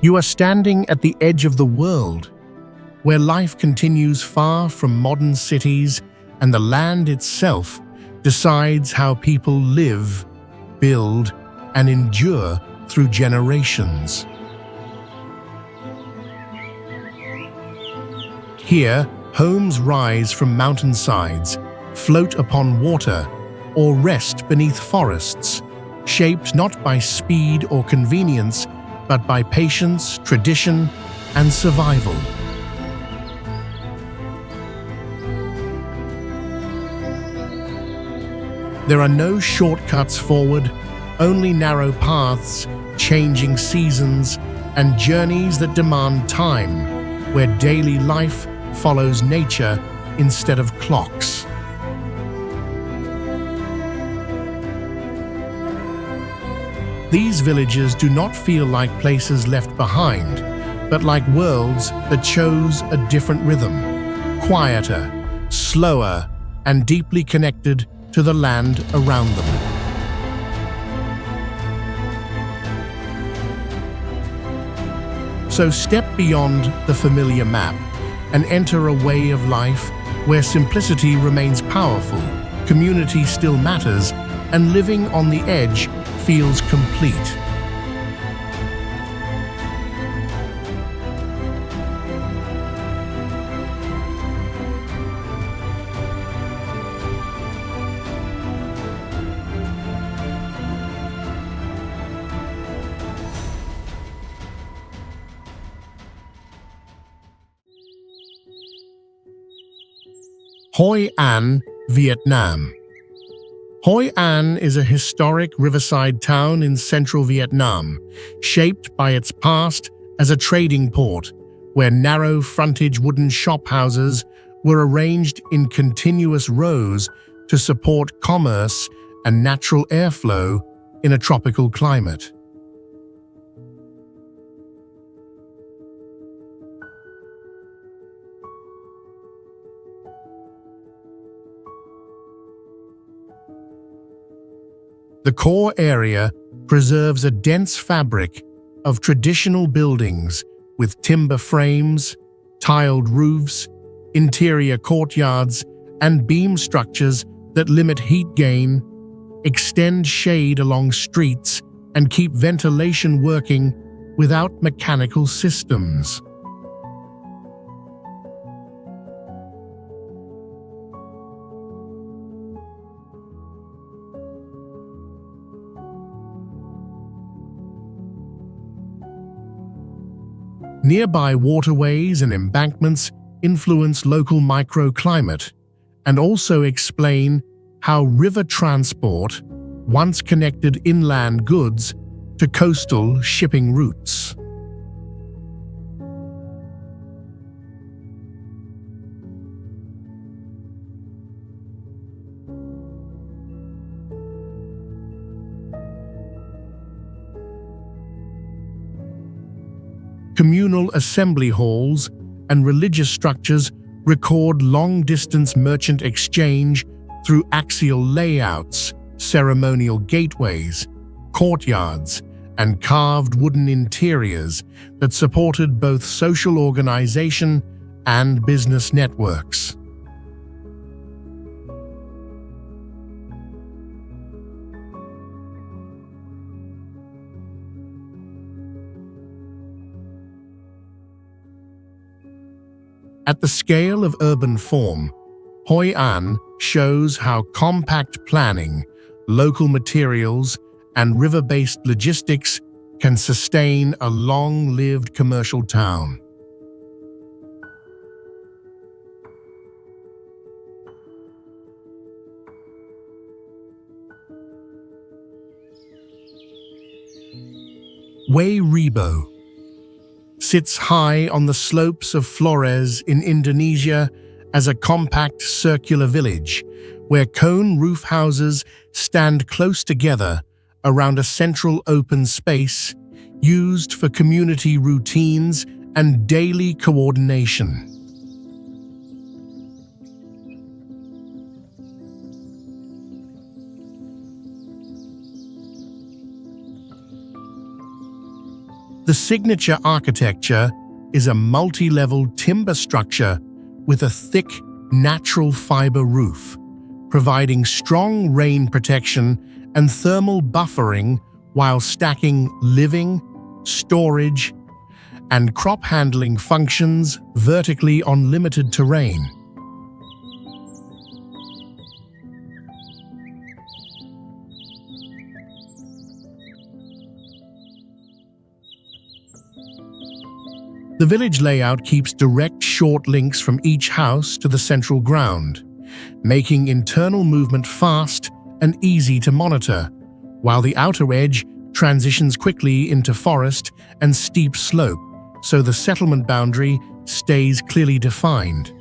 You are standing at the edge of the world, where life continues far from modern cities and the land itself decides how people live, build, and endure through generations. Here, homes rise from mountainsides, float upon water, or rest beneath forests, shaped not by speed or convenience, but by patience, tradition, and survival. There are no shortcuts forward, only narrow paths, changing seasons, and journeys that demand time, where daily life follows nature instead of clocks. These villages do not feel like places left behind, but like worlds that chose a different rhythm, quieter, slower, and deeply connected to the land around them. So step beyond the familiar map and enter a way of life where simplicity remains powerful, community still matters, and living on the edge feels complete. Hoi An, Vietnam. Hoi An is a historic riverside town in central Vietnam, shaped by its past as a trading port, where narrow-frontage wooden shophouses were arranged in continuous rows to support commerce and natural airflow in a tropical climate. The core area preserves a dense fabric of traditional buildings with timber frames, tiled roofs, interior courtyards, and beam structures that limit heat gain, extend shade along streets, and keep ventilation working without mechanical systems. Nearby waterways and embankments influence local microclimate and also explain how river transport once connected inland goods to coastal shipping routes. Communal assembly halls and religious structures record long-distance merchant exchange through axial layouts, ceremonial gateways, courtyards, and carved wooden interiors that supported both social organization and business networks. At the scale of urban form, Hoi An shows how compact planning, local materials, and river-based logistics can sustain a long-lived commercial town. Wae Rebo sits high on the slopes of Flores in Indonesia as a compact circular village where cone roof houses stand close together around a central open space used for community routines and daily coordination. The signature architecture is a multi-level timber structure with a thick, natural fiber roof, providing strong rain protection and thermal buffering while stacking living, storage, and crop handling functions vertically on limited terrain. The village layout keeps direct short links from each house to the central ground, making internal movement fast and easy to monitor, while the outer edge transitions quickly into forest and steep slope, so the settlement boundary stays clearly defined.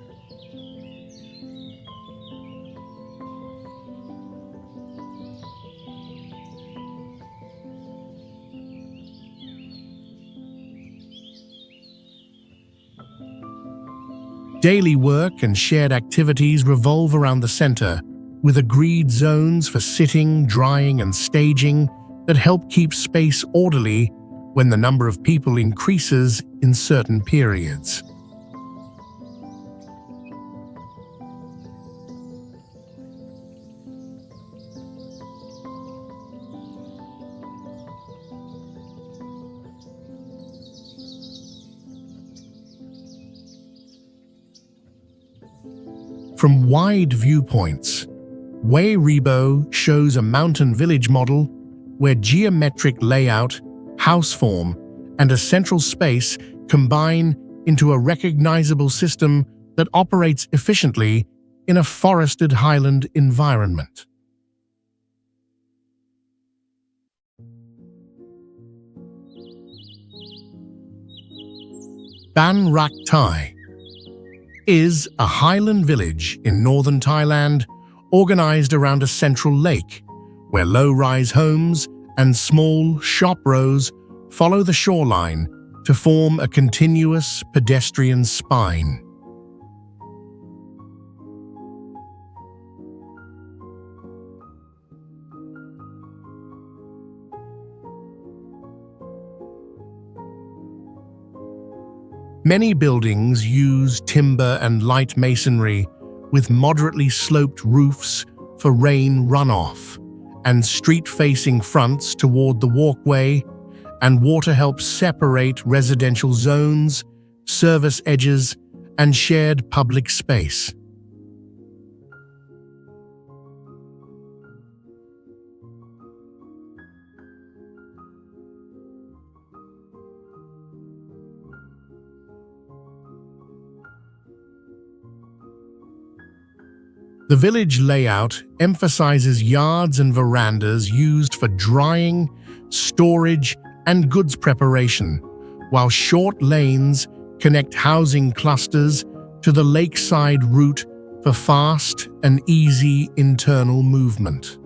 Daily work and shared activities revolve around the center, with agreed zones for sitting, drying, and staging that help keep space orderly when the number of people increases in certain periods. From wide viewpoints, Wae Rebo shows a mountain village model where geometric layout, house form, and a central space combine into a recognizable system that operates efficiently in a forested highland environment. Rak Thai is a highland village in northern Thailand organized around a central lake, where low-rise homes and small shop rows follow the shoreline to form a continuous pedestrian spine. Many buildings use timber and light masonry with moderately sloped roofs for rain runoff and street-facing fronts toward the walkway, and water helps separate residential zones, service edges, and shared public space. The village layout emphasizes yards and verandas used for drying, storage, and goods preparation, while short lanes connect housing clusters to the lakeside route for fast and easy internal movement.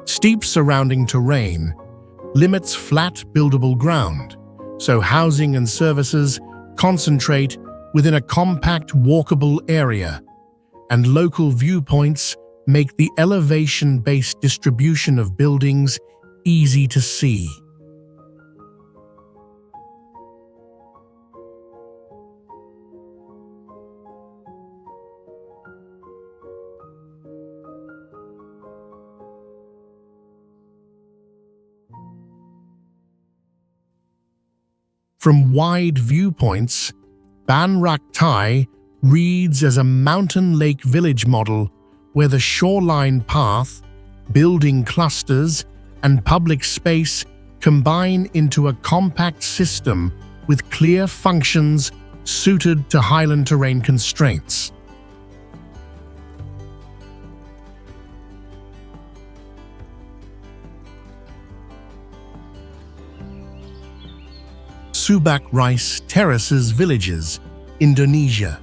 Steep surrounding terrain limits flat buildable ground, so housing and services concentrate within a compact walkable area, and local viewpoints make the elevation-based distribution of buildings easy to see. From wide viewpoints, Rak Thai reads as a mountain lake village model where the shoreline path, building clusters, and public space combine into a compact system with clear functions suited to highland terrain constraints. Subak rice terraces villages, Indonesia.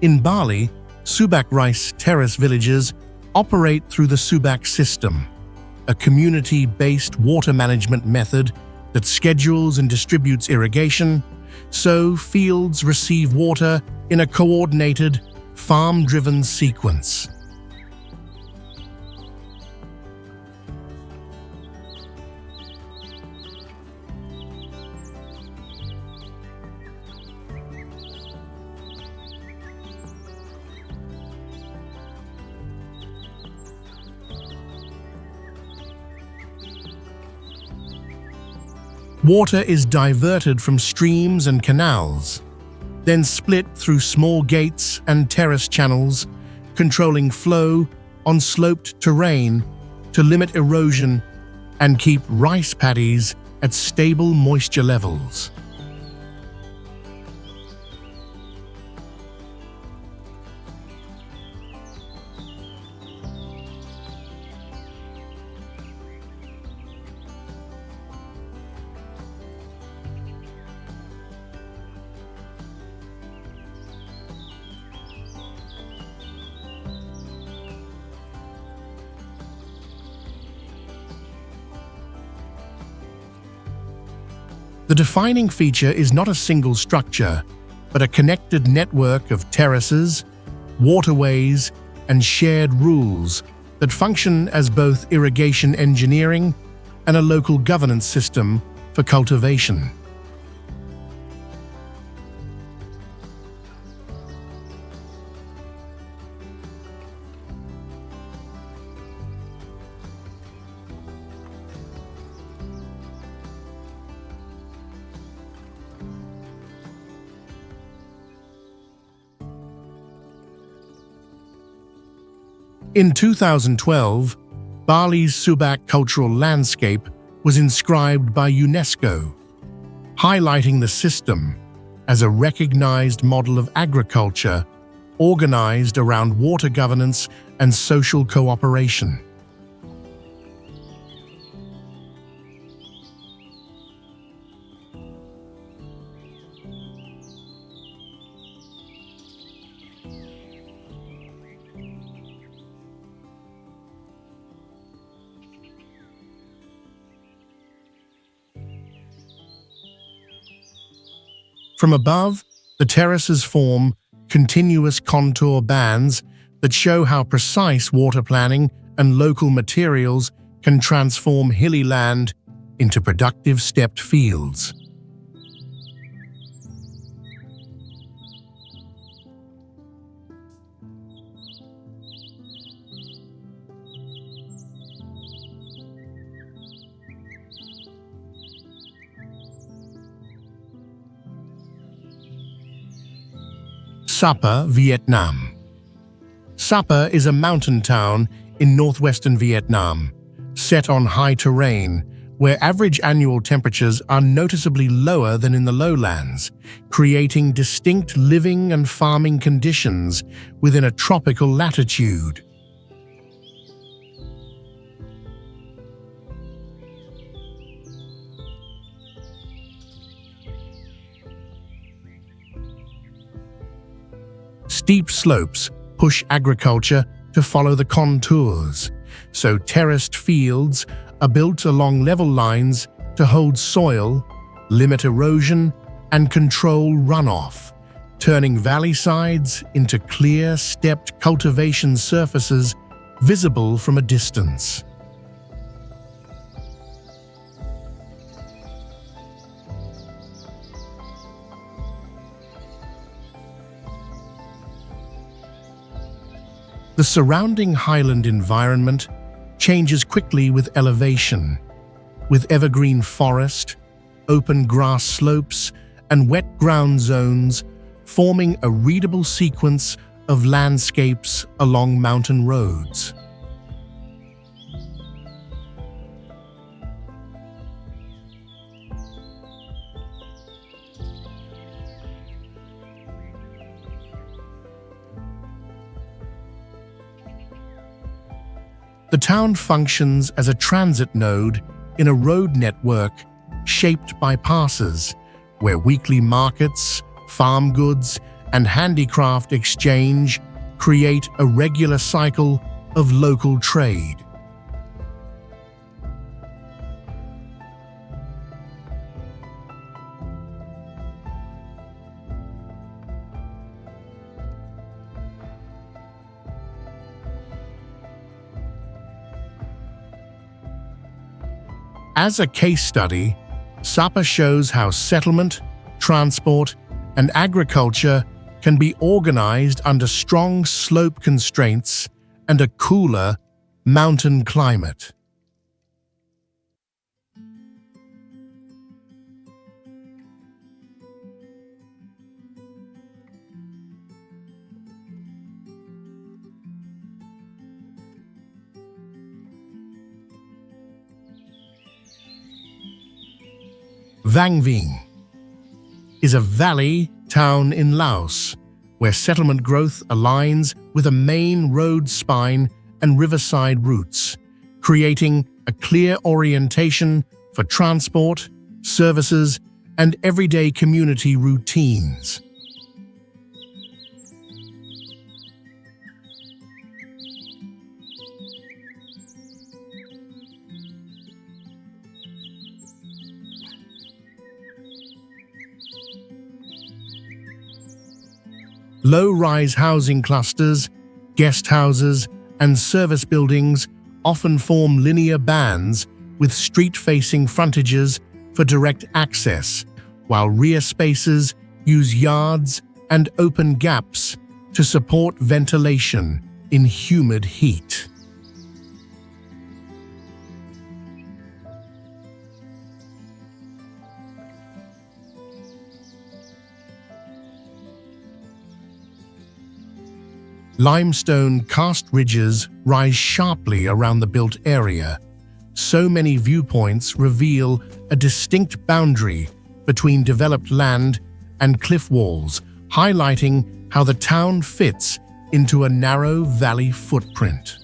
In Bali, Subak rice terrace villages operate through the Subak system, a community-based water management method that schedules and distributes irrigation, so fields receive water in a coordinated, farm-driven sequence. Water is diverted from streams and canals, then split through small gates and terrace channels, controlling flow on sloped terrain to limit erosion and keep rice paddies at stable moisture levels. The defining feature is not a single structure, but a connected network of terraces, waterways, and shared rules that function as both irrigation engineering and a local governance system for cultivation. In 2012, Bali's Subak cultural landscape was inscribed by UNESCO, highlighting the system as a recognized model of agriculture organized around water governance and social cooperation. From above, the terraces form continuous contour bands that show how precise water planning and local materials can transform hilly land into productive stepped fields. Sapa, Vietnam. Sapa is a mountain town in northwestern Vietnam, set on high terrain, where average annual temperatures are noticeably lower than in the lowlands, creating distinct living and farming conditions within a tropical latitude. Steep slopes push agriculture to follow the contours, so terraced fields are built along level lines to hold soil, limit erosion, and control runoff, turning valley sides into clear, stepped cultivation surfaces visible from a distance. The surrounding highland environment changes quickly with elevation, with evergreen forest, open grass slopes, and wet ground zones forming a readable sequence of landscapes along mountain roads. The town functions as a transit node in a road network shaped by passes, where weekly markets, farm goods, and handicraft exchange create a regular cycle of local trade. As a case study, Sapa shows how settlement, transport, and agriculture can be organized under strong slope constraints and a cooler mountain climate. Vang is a valley town in Laos, where settlement growth aligns with a main road spine and riverside routes, creating a clear orientation for transport, services, and everyday community routines. Low-rise housing clusters, guest houses, and service buildings often form linear bands with street-facing frontages for direct access, while rear spaces use yards and open gaps to support ventilation in humid heat. Limestone karst ridges rise sharply around the built area. So many viewpoints reveal a distinct boundary between developed land and cliff walls, highlighting how the town fits into a narrow valley footprint.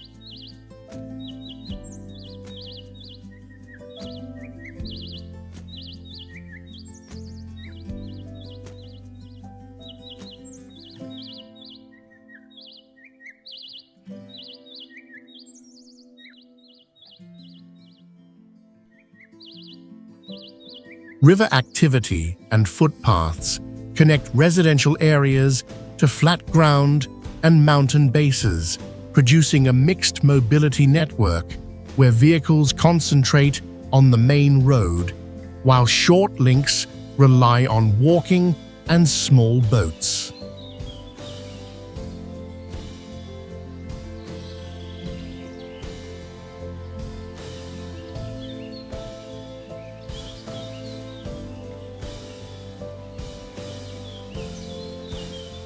River activity and footpaths connect residential areas to flat ground and mountain bases, producing a mixed mobility network where vehicles concentrate on the main road, while short links rely on walking and small boats.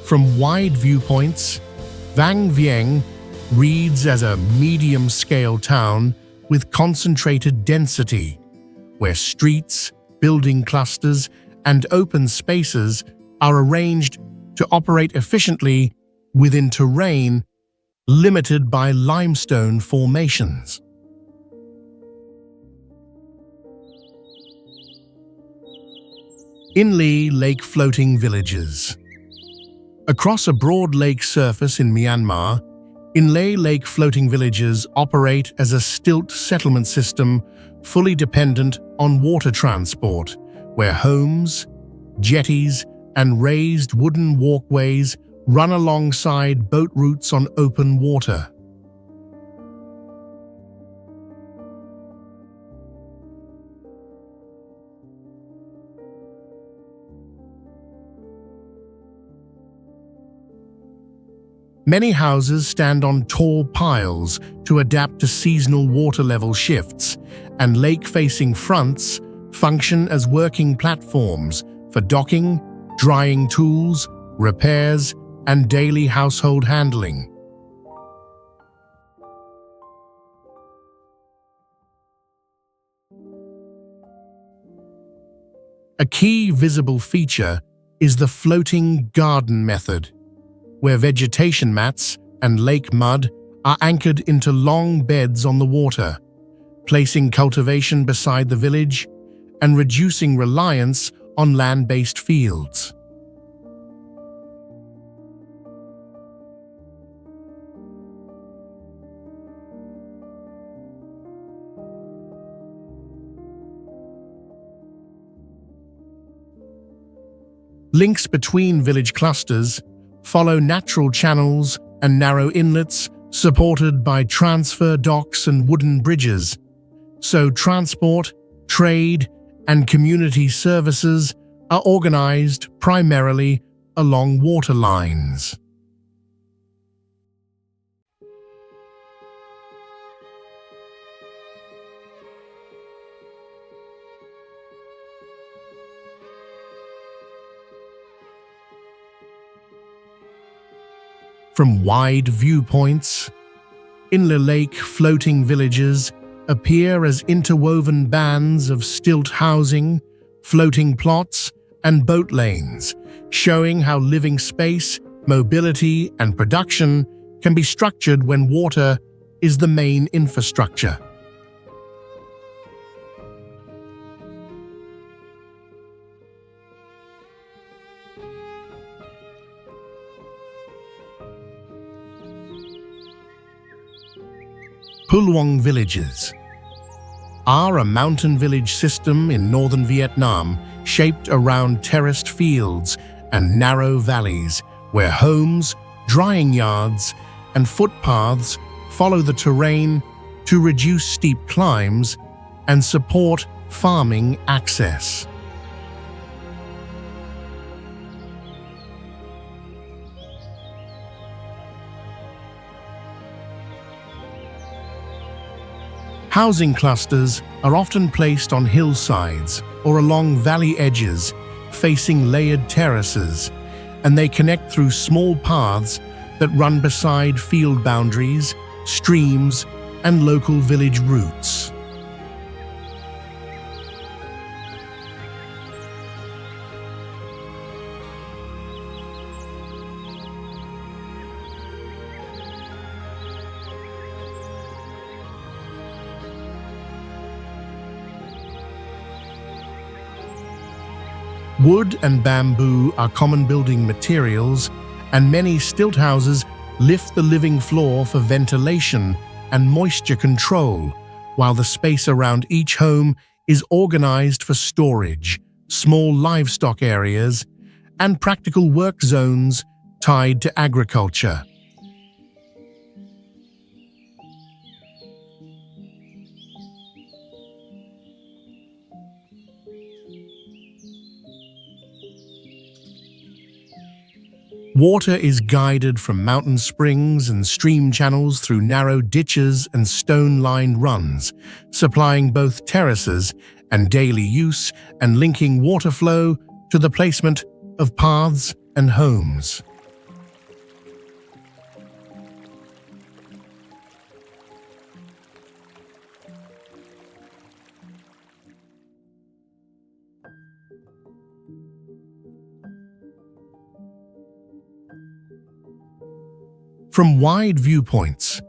From wide viewpoints, Vieng reads as a medium-scale town with concentrated density, where streets, building clusters, and open spaces are arranged to operate efficiently within terrain limited by limestone formations. Inle lake floating villages. Across a broad lake surface in Myanmar, Inle lake floating villages operate as a stilt settlement system fully dependent on water transport, where homes, jetties, and raised wooden walkways run alongside boat routes on open water. Many houses stand on tall piles to adapt to seasonal water level shifts, and lake-facing fronts function as working platforms for docking, drying tools, repairs, and daily household handling. A key visible feature is the floating garden method, where vegetation mats and lake mud are anchored into long beds on the water, placing cultivation beside the village and reducing reliance on land-based fields. Links between village clusters follow natural channels and narrow inlets supported by transfer docks and wooden bridges, so transport trade, and community services are organized primarily along water lines. From wide viewpoints, Inle Lake floating villages appear as interwoven bands of stilt housing, floating plots, and boat lanes, showing how living space, mobility, and production can be structured when water is the main infrastructure. Luong villages are a mountain village system in northern Vietnam shaped around terraced fields and narrow valleys where homes, drying yards, and footpaths follow the terrain to reduce steep climbs and support farming access. Housing clusters are often placed on hillsides or along valley edges, facing layered terraces, and they connect through small paths that run beside field boundaries, streams, and local village routes. Wood and bamboo are common building materials, and many stilt houses lift the living floor for ventilation and moisture control, while the space around each home is organized for storage, small livestock areas, and practical work zones tied to agriculture. Water is guided from mountain springs and stream channels through narrow ditches and stone-lined runs, supplying both terraces and daily use and linking water flow to the placement of paths and homes. From wide viewpoints,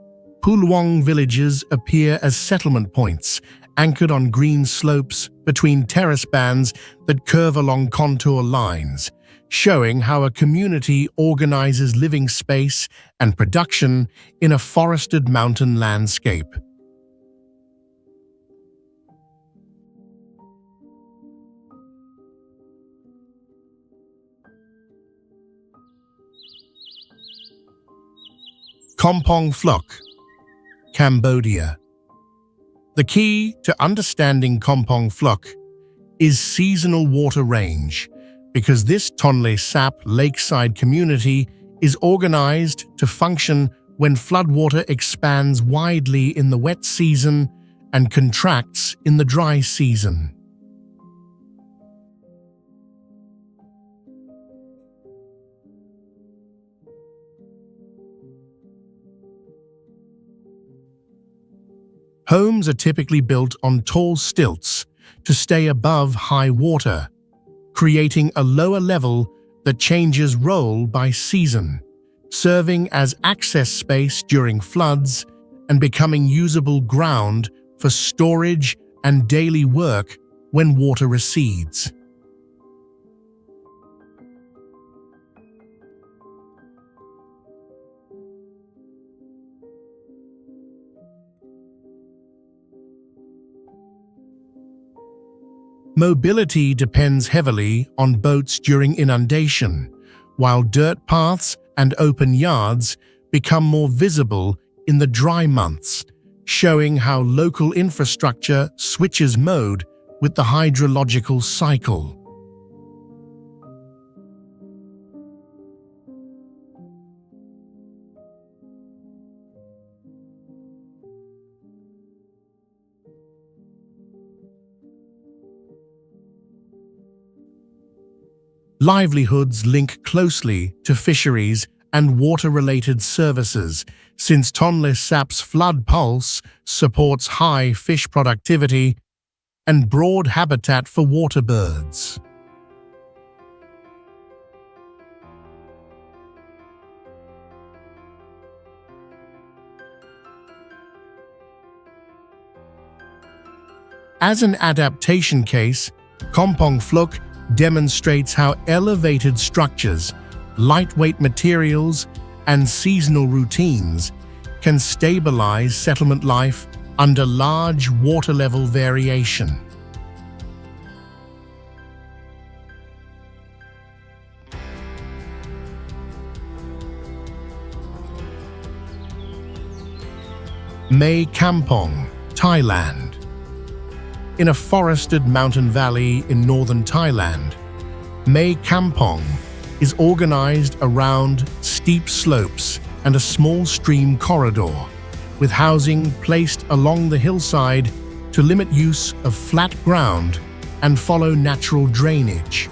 Luong villages appear as settlement points, anchored on green slopes between terrace bands that curve along contour lines, showing how a community organizes living space and production in a forested mountain landscape. Kompong Phluk, Cambodia. The key to understanding Kompong Phluk is seasonal water range, because this Tonle Sap lakeside community is organized to function when floodwater expands widely in the wet season and contracts in the dry season. Homes are typically built on tall stilts to stay above high water, creating a lower level that changes role by season, serving as access space during floods and becoming usable ground for storage and daily work when water recedes. Mobility depends heavily on boats during inundation, while dirt paths and open yards become more visible in the dry months, showing how local infrastructure switches mode with the hydrological cycle. Livelihoods link closely to fisheries and water-related services, since Tonle Sap's flood pulse supports high fish productivity and broad habitat for water birds. As an adaptation case, Kompong Phluk demonstrates how elevated structures, lightweight materials, and seasonal routines can stabilize settlement life under large water level variation. Mae Kampong, Thailand. In a forested mountain valley in northern Thailand, Mae Kampong is organized around steep slopes and a small stream corridor, with housing placed along the hillside to limit use of flat ground and follow natural drainage.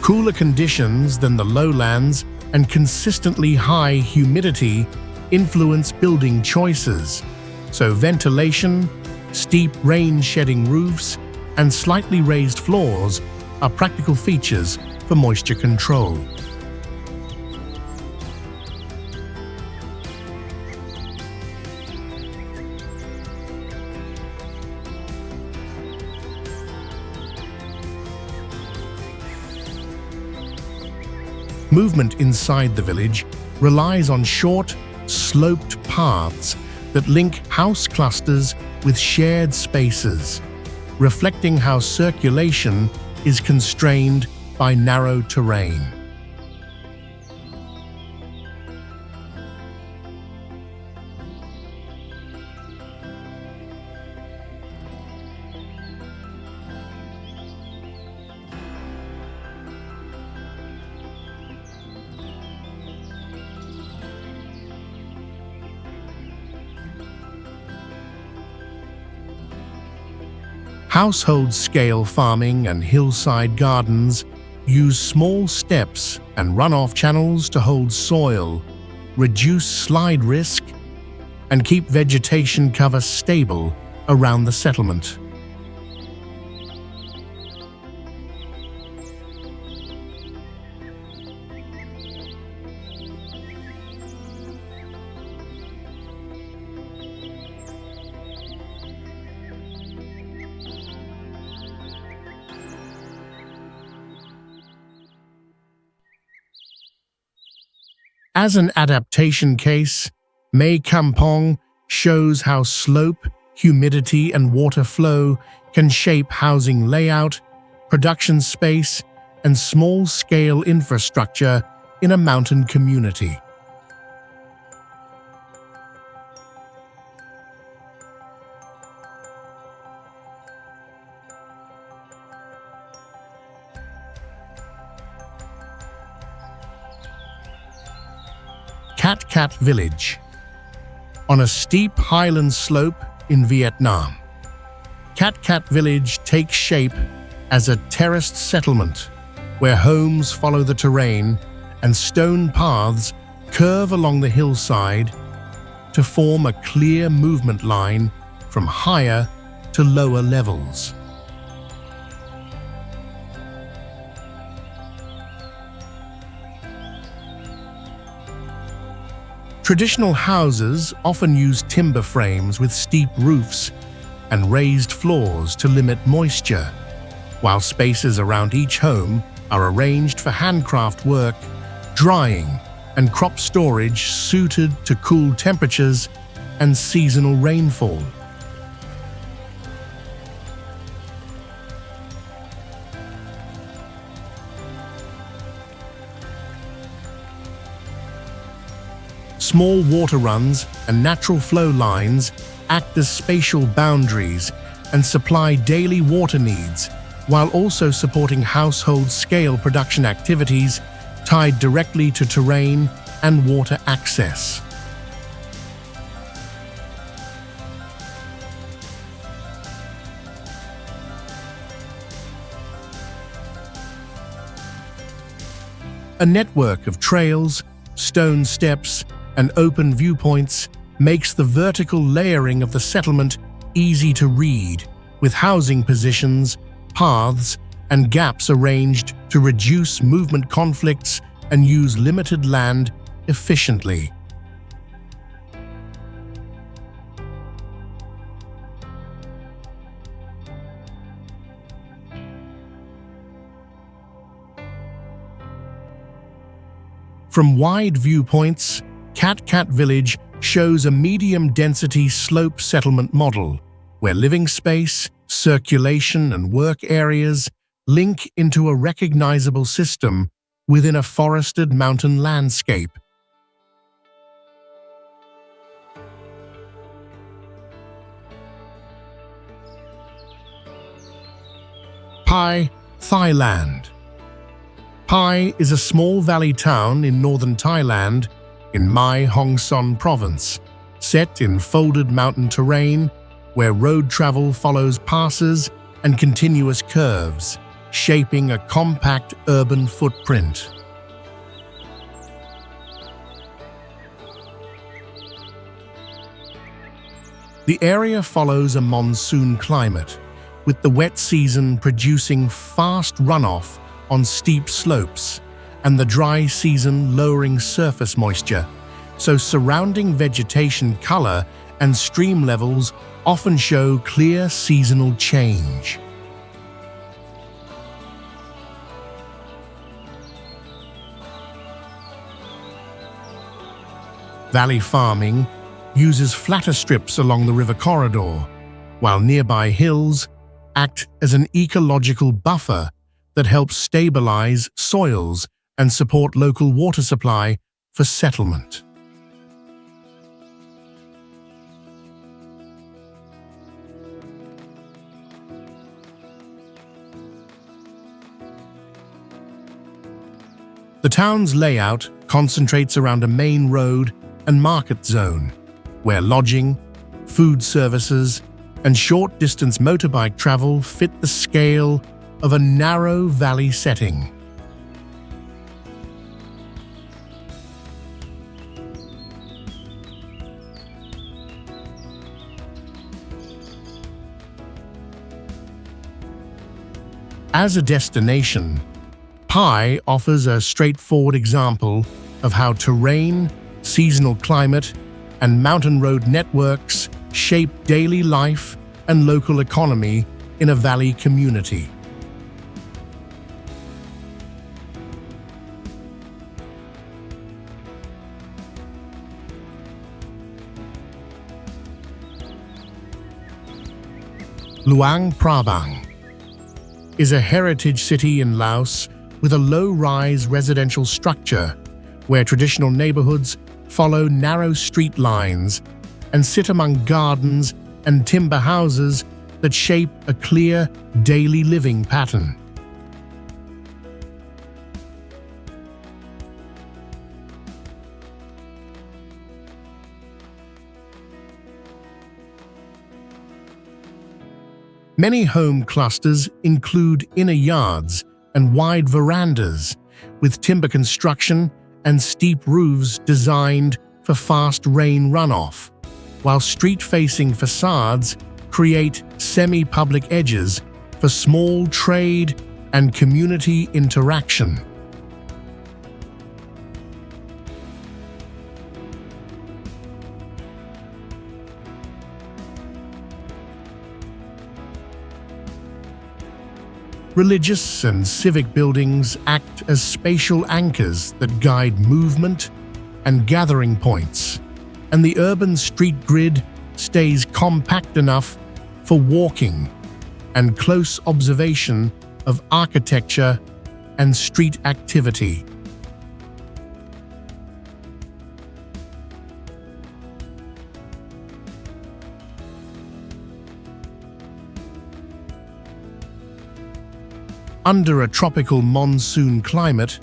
Cooler conditions than the lowlands and consistently high humidity influence building choices, so ventilation, steep rain-shedding roofs, and slightly raised floors are practical features for moisture control. Movement inside the village relies on short, sloped paths that link house clusters with shared spaces, reflecting how circulation is constrained by narrow terrain. Household-scale farming and hillside gardens use small steps and runoff channels to hold soil, reduce slide risk, and keep vegetation cover stable around the settlement. As an adaptation case, Mae Kampong shows how slope, humidity, and water flow can shape housing layout, production space, and small-scale infrastructure in a mountain community. Cat Cat Village. On a steep highland slope in Vietnam, Cat Cat Village takes shape as a terraced settlement where homes follow the terrain and stone paths curve along the hillside to form a clear movement line from higher to lower levels. Traditional houses often use timber frames with steep roofs and raised floors to limit moisture, while spaces around each home are arranged for handcraft work, drying, and crop storage suited to cool temperatures and seasonal rainfall. Small water runs and natural flow lines act as spatial boundaries and supply daily water needs, while also supporting household-scale production activities tied directly to terrain and water access. A network of trails, stone steps, and open viewpoints makes the vertical layering of the settlement easy to read, with housing positions, paths, and gaps arranged to reduce movement conflicts and use limited land efficiently. From wide viewpoints, Cat Village shows a medium-density slope settlement model, where living space, circulation, and work areas link into a recognizable system within a forested mountain landscape. Pai, Thailand. Pai is a small valley town in northern Thailand, in Mae Kampong province, set in folded mountain terrain where road travel follows passes and continuous curves, shaping a compact urban footprint. The area follows a monsoon climate, with the wet season producing fast runoff on steep slopes and the dry season lowering surface moisture, so surrounding vegetation color and stream levels often show clear seasonal change. Valley farming uses flatter strips along the river corridor, while nearby hills act as an ecological buffer that helps stabilize soils and support local water supply for settlement. The town's layout concentrates around a main road and market zone, where lodging, food services, and short-distance motorbike travel fit the scale of a narrow valley setting. As a destination, Pai offers a straightforward example of how terrain, seasonal climate, and mountain road networks shape daily life and local economy in a valley community. Luang Prabang is a heritage city in Laos with a low-rise residential structure where traditional neighborhoods follow narrow street lines and sit among gardens and timber houses that shape a clear daily living pattern. Many home clusters include inner yards and wide verandas, with timber construction and steep roofs designed for fast rain runoff, while street-facing facades create semi-public edges for small trade and community interaction. Religious and civic buildings act as spatial anchors that guide movement and gathering points, and the urban street grid stays compact enough for walking and close observation of architecture and street activity. Under a tropical monsoon climate,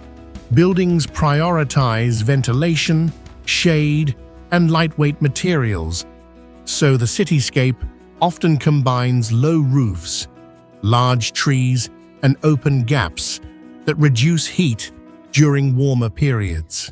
buildings prioritize ventilation, shade, and lightweight materials, so the cityscape often combines low roofs, large trees, and open gaps that reduce heat during warmer periods.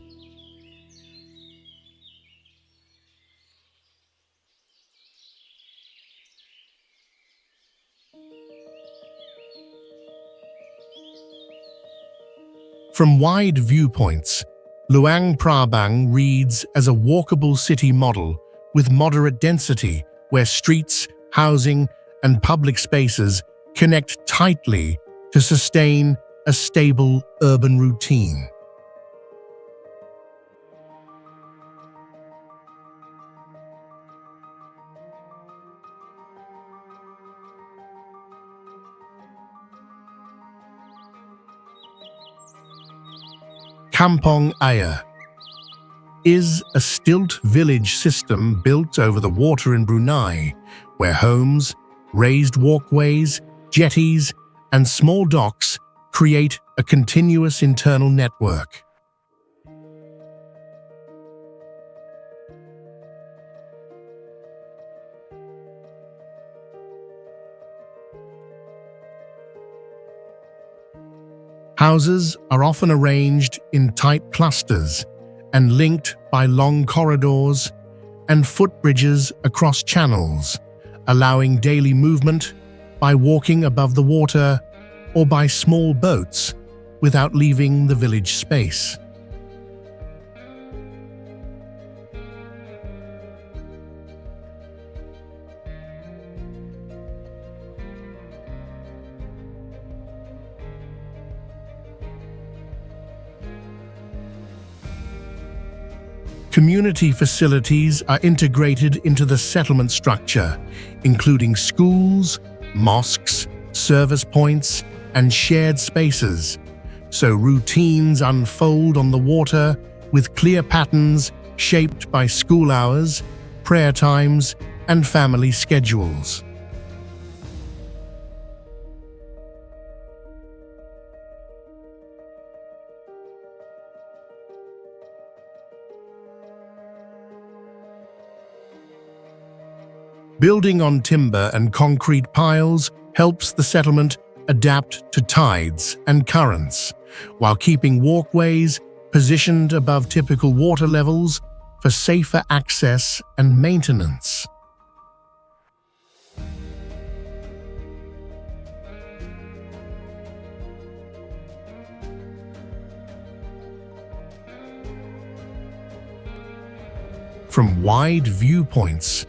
From wide viewpoints, Luang Prabang reads as a walkable city model with moderate density where streets, housing, and public spaces connect tightly to sustain a stable urban routine. Kampong Ayer is a stilt village system built over the water in Brunei, where homes, raised walkways, jetties, and small docks create a continuous internal network. Houses are often arranged in tight clusters and linked by long corridors and footbridges across channels, allowing daily movement by walking above the water or by small boats without leaving the village space. Community facilities are integrated into the settlement structure, including schools, mosques, service points, and shared spaces, so routines unfold on the water with clear patterns shaped by school hours, prayer times, and family schedules. Building on timber and concrete piles helps the settlement adapt to tides and currents, while keeping walkways positioned above typical water levels for safer access and maintenance. From wide viewpoints,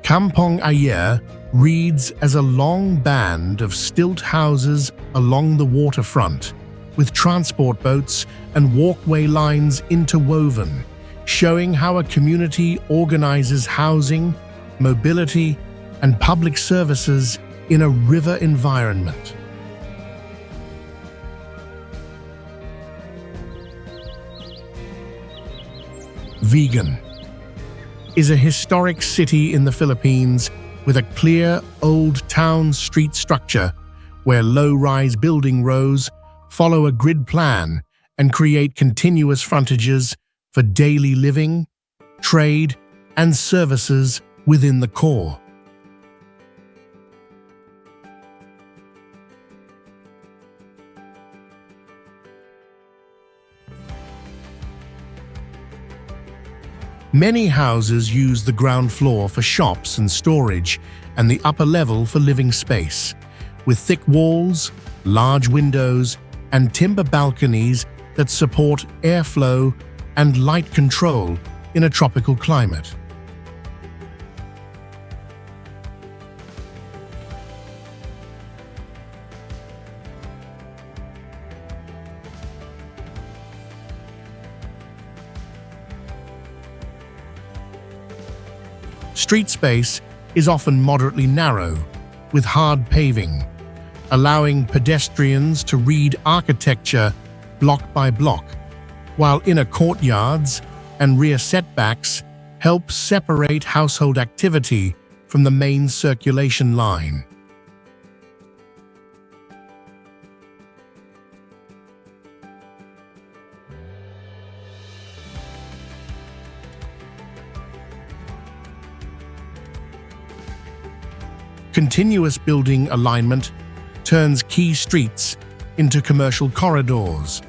Kampong Ayer reads as a long band of stilt houses along the waterfront, with transport boats and walkway lines interwoven, showing how a community organizes housing, mobility, and public services in a river environment. Vigan is a historic city in the Philippines with a clear old town street structure where low-rise building rows follow a grid plan and create continuous frontages for daily living, trade, and services within the core. Many houses use the ground floor for shops and storage, and the upper level for living space, with thick walls, large windows, and timber balconies that support airflow and light control in a tropical climate. Street space is often moderately narrow, with hard paving, allowing pedestrians to read architecture block by block, while inner courtyards and rear setbacks help separate household activity from the main circulation line. continuous building alignment turns key streets into commercial corridors,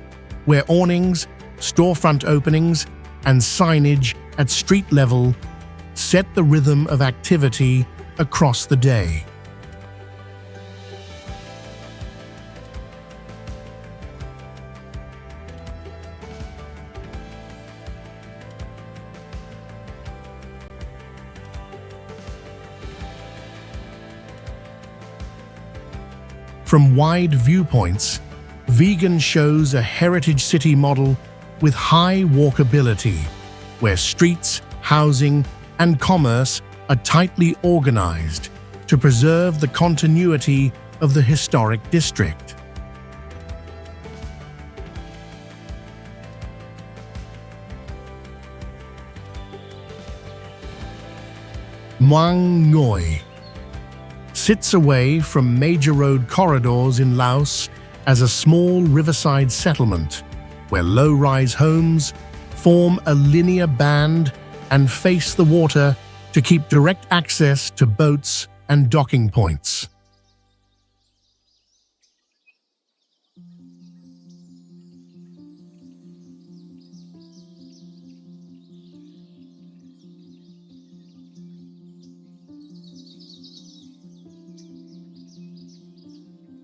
where awnings, storefront openings, and signage at street level set the rhythm of activity across the day. From wide viewpoints, Vigan shows a heritage city model with high walkability, where streets, housing, and commerce are tightly organized to preserve the continuity of the historic district. Muang Ngoi sits away from major road corridors in Laos as a small riverside settlement where low-rise homes form a linear band and face the water to keep direct access to boats and docking points.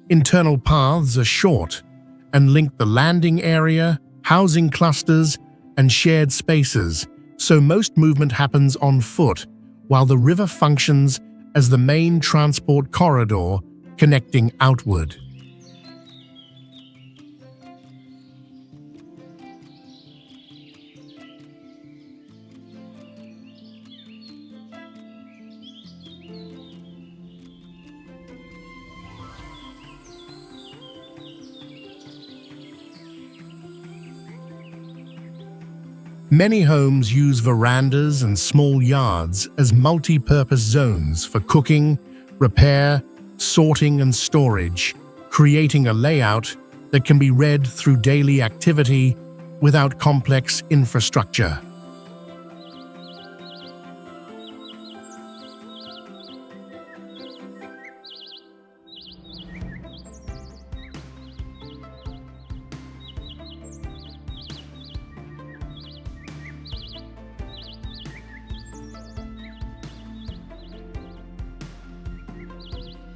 Internal paths are short and link the landing area, housing clusters, and shared spaces, so most movement happens on foot, while the river functions as the main transport corridor connecting outward. Many homes use verandas and small yards as multi-purpose zones for cooking, repair, sorting, and storage, creating a layout that can be read through daily activity without complex infrastructure.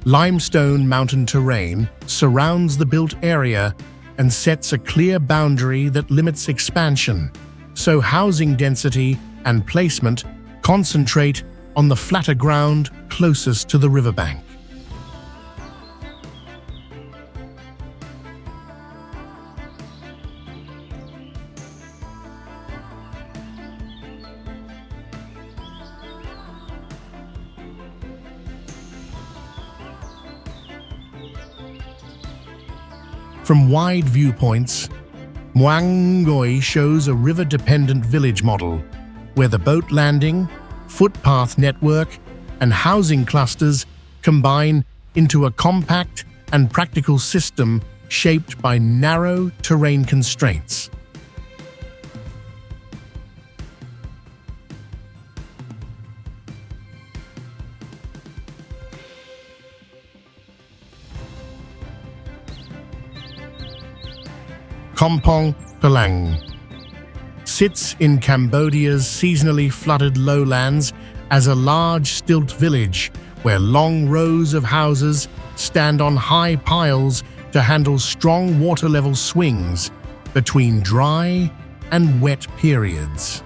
Limestone mountain terrain surrounds the built area and sets a clear boundary that limits expansion, so housing density and placement concentrate on the flatter ground closest to the riverbank. From wide viewpoints, Muang Ngoi shows a river-dependent village model, where the boat landing, footpath network, and housing clusters combine into a compact and practical system shaped by narrow terrain constraints. Kompong, Khleang sits in Cambodia's seasonally flooded lowlands as a large stilt village where long rows of houses stand on high piles to handle strong water level swings between dry and wet periods.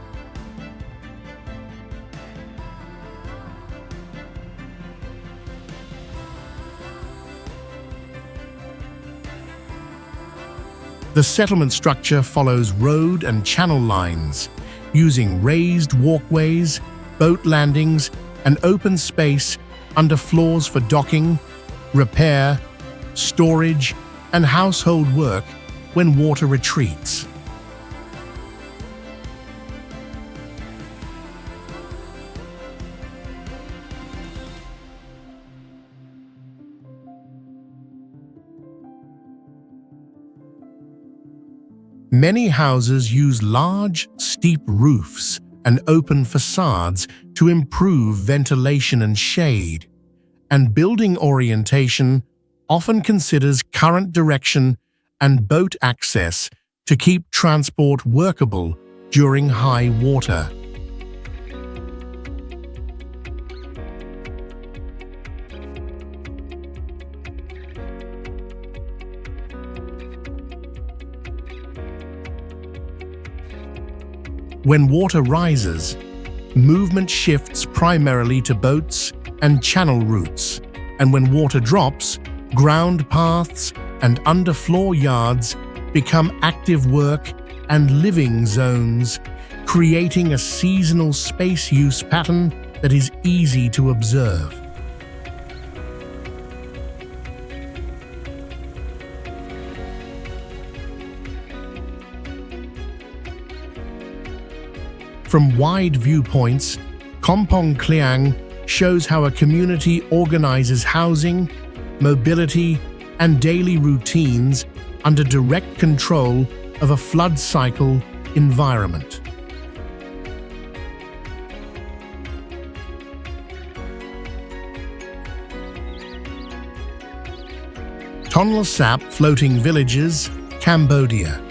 The settlement structure follows road and channel lines, using raised walkways, boat landings, and open space under floors for docking, repair, storage, and household work when water retreats. Many houses use large, steep roofs and open facades to improve ventilation and shade, and building orientation often considers current direction and boat access to keep transport workable during high water. When water rises, movement shifts primarily to boats and channel routes, and when water drops, ground paths and underfloor yards become active work and living zones, creating a seasonal space use pattern that is easy to observe. From wide viewpoints, Kompong Khleang shows how a community organizes housing, mobility, and daily routines under direct control of a flood cycle environment. Tonle Sap Floating Villages, Cambodia.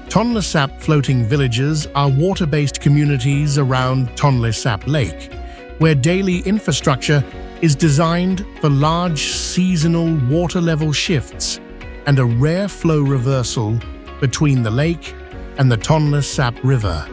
Tonle Sap floating villages are water-based communities around Tonle Sap Lake, where daily infrastructure is designed for large seasonal water level shifts and a rare flow reversal between the lake and the Tonle Sap River.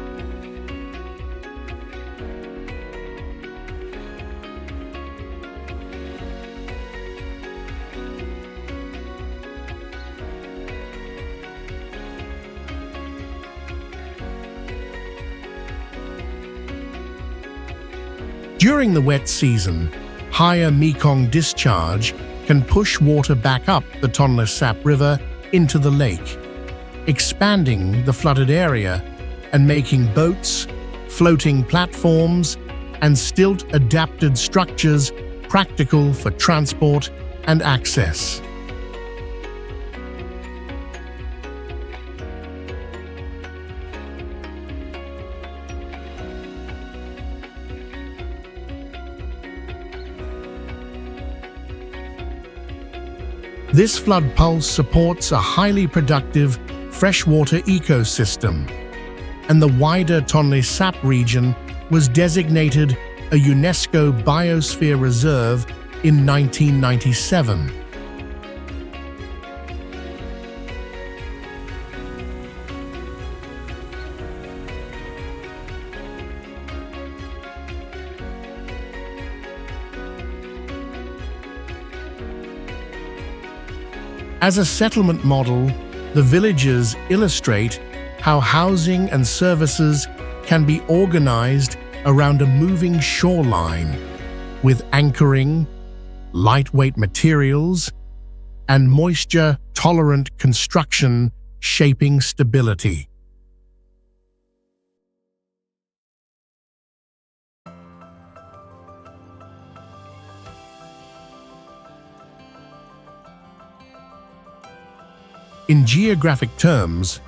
During the wet season, higher Mekong discharge can push water back up the Tonle Sap River into the lake, expanding the flooded area and making boats, floating platforms, and stilt-adapted structures practical for transport and access. This flood pulse supports a highly productive freshwater ecosystem, and the wider Tonle Sap region was designated a UNESCO Biosphere Reserve in 1997. As a settlement model, the villages illustrate how housing and services can be organized around a moving shoreline, with anchoring, lightweight materials, and moisture-tolerant construction shaping stability. In geographic terms,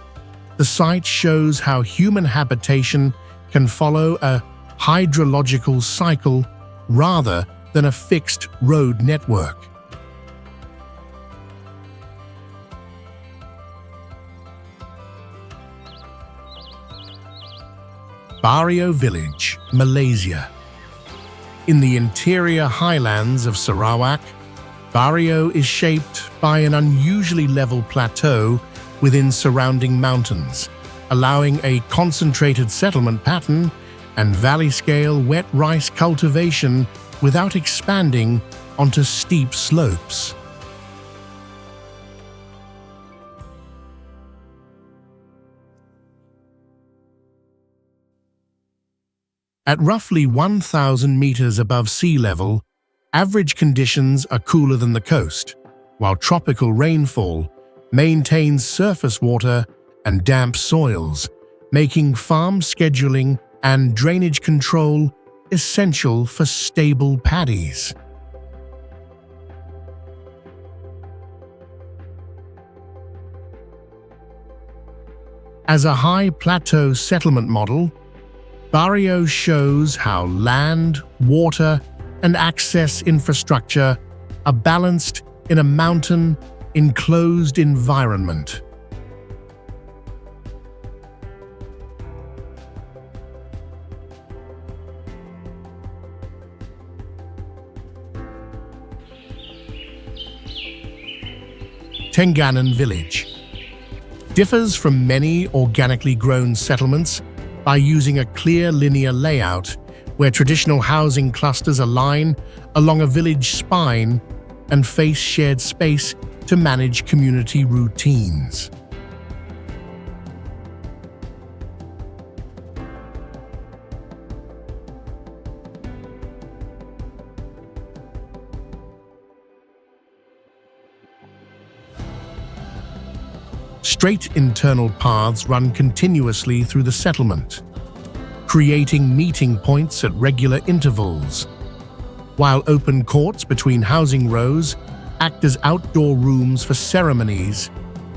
the site shows how human habitation can follow a hydrological cycle rather than a fixed road network. Bario Village, Malaysia. In the interior highlands of Sarawak, Bario is shaped by an unusually level plateau within surrounding mountains, allowing a concentrated settlement pattern and valley-scale wet rice cultivation without expanding onto steep slopes. At roughly 1,000 meters above sea level, average conditions are cooler than the coast, while tropical rainfall maintains surface water and damp soils, making farm scheduling and drainage control essential for stable paddies. As a high plateau settlement model, Bario shows how land, water, and access infrastructure are balanced in a mountain enclosed environment. Tenganan village differs from many organically grown settlements by using a clear linear layout where traditional housing clusters align along a village spine and face shared space to manage community routines. Straight internal paths run continuously through the settlement, creating meeting points at regular intervals, while open courts between housing rows act as outdoor rooms for ceremonies,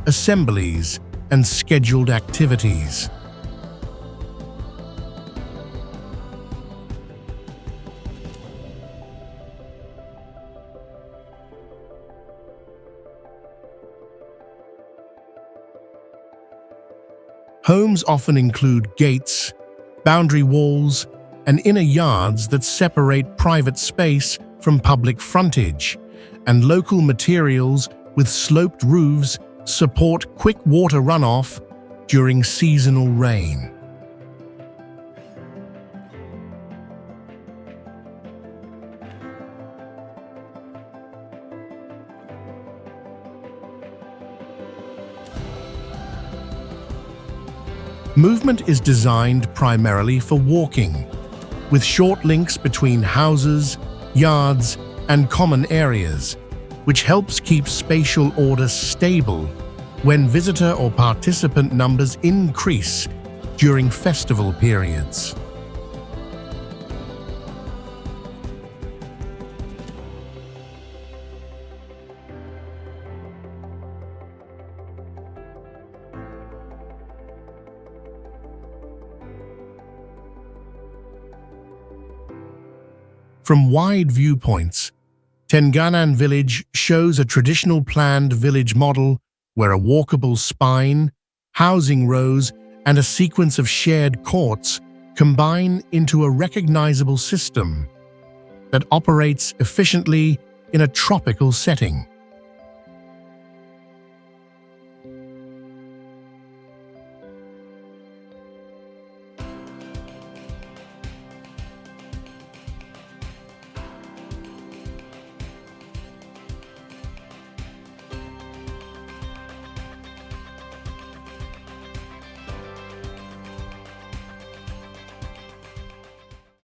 assemblies, and scheduled activities. Homes often include gates, boundary walls, and inner yards that separate private space from public frontage, and local materials with sloped roofs support quick water runoff during seasonal rain. Movement is designed primarily for walking, with short links between houses, yards, and common areas, which helps keep spatial order stable when visitor or participant numbers increase during festival periods. From wide viewpoints, Tenganan village shows a traditional planned village model where a walkable spine, housing rows, and a sequence of shared courts combine into a recognizable system that operates efficiently in a tropical setting.